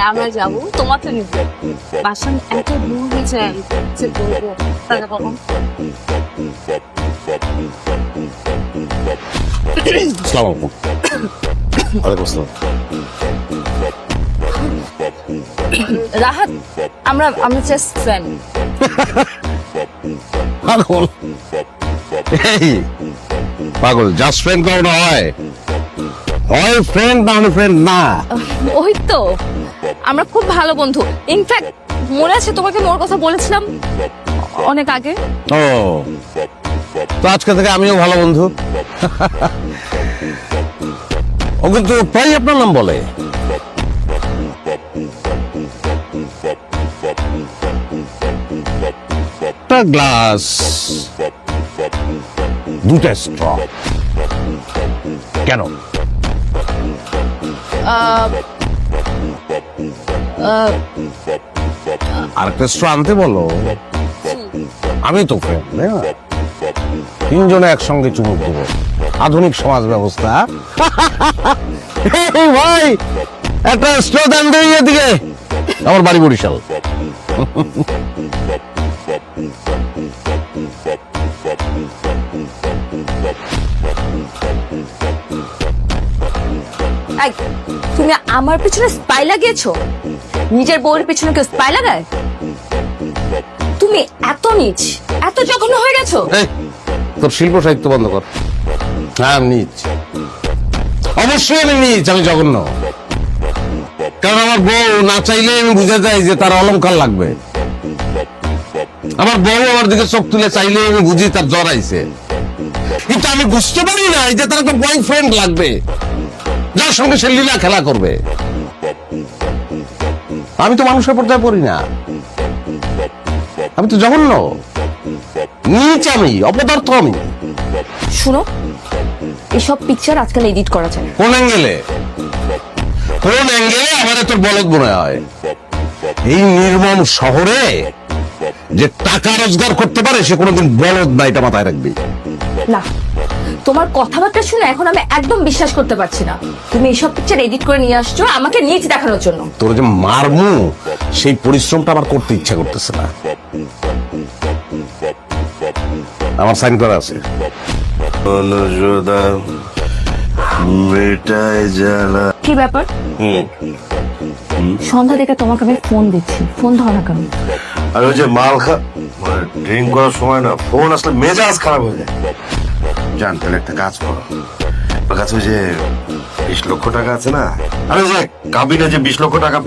আমরা যাবো তোমাকে নিব বাসন এত দূর হয়েছে যে বলবো তাহলে কখন আসসালামু আলাইকুম। ওয়ালাইকুম আসসালাম। রাহাত আমরা জাস্ট ফ্রেন্ড পাগল এই পাগল জাস্ট ফ্রেন্ড কারণ হয় ফ্রেন্ড না হলে ফ্রেন্ড না। ওই তো আমরা খুব ভালো বন্ধু ইনফ্যাক্ট মনে আছে তোমাকে মোর কথা বলেছিলাম অনেক আগে ও তো আজকে থেকে আমিও ভালো বন্ধু। ও কিন্তু প্রায় আপনার নাম বলে। একটা গ্লাস দুটা স্ট্র কেন? আরেকটা স্ট্র আনতে বলো। আমি তো ফ্রেন্ড তাই না? তিনজনে একসঙ্গে চুমুক দেবো। আধুনিক সমাজ ব্যবস্থা। এই ভাই একটা স্ট্র দান দেই এদিকে। আমার বাড়ি বরিশাল। এই, তুমি আমার পিছনে স্পাই লাগিয়েছো? নিজের বউয়ের পিছনে কেউ স্পাই লাগায়? তুমি এত নীচ এত জঘন্য হয়ে গেছো। এই, তোর শিল্প সাহিত্য বন্ধ কর। হ্যাঁ আমি নিচ, অবশ্যই আমি নিচ, আমি জঘন্য। কারণ আমার বউ না চাইলে আমি বুঝে যাই যে তার অলংকার লাগবে। আমার বউ আমার দিকে চোখ তুলে চাইলে আমি বুঝি তার জ্বর আইছে। কিন্তু আমি বুঝতে পারি না যে তার একটা বয়ফ্রেন্ড লাগবে যার সঙ্গে সে লীলা খেলা করবে। আমি তো মানুষের পর্যায়ে পড়ি না, আমি তো জঘন্য, নিচ, আমি অপদার্থ। আমি শুনো, এসব পিকচার আজকাল এডিট করা যায়। কোন অ্যাঙ্গেলে আমার তোর বলদ মনে হয়? এই নির্মম শহরে যে টাকা রোজগার করতে পারে সে কোনোদিন বলদ না, এটা মাথায় রাখবি। না, তোমার কথাবার্তা শুনে এখন আমি একদম বিশ্বাস করতে পারছি না। তুমি এইসব পিকচার এডিট করে নিয়ে আসছো আমাকে নিচ দেখানোর জন্য। তোর যে মারমু সেই পরিশ্রমটা আমার করতে ইচ্ছা করতেছে না। আমার সাইন করা আছে। কি ব্যাপার? সন্ধ্যা থেকে তোমাকে আমি ফোন দিচ্ছি, ফোন ধরো না কেন? আর ওই যে মাল ড্রিঙ্ক করার সময় না ফোন আসলে মেজাজ খারাপ হয়ে যায়। জান তাহলে একটা কাজ করো, ওর কাছে ওই যে 20 লক্ষ টাকা আছে না, আর ওই যে কাবিনে যে 20 লক্ষ টাকা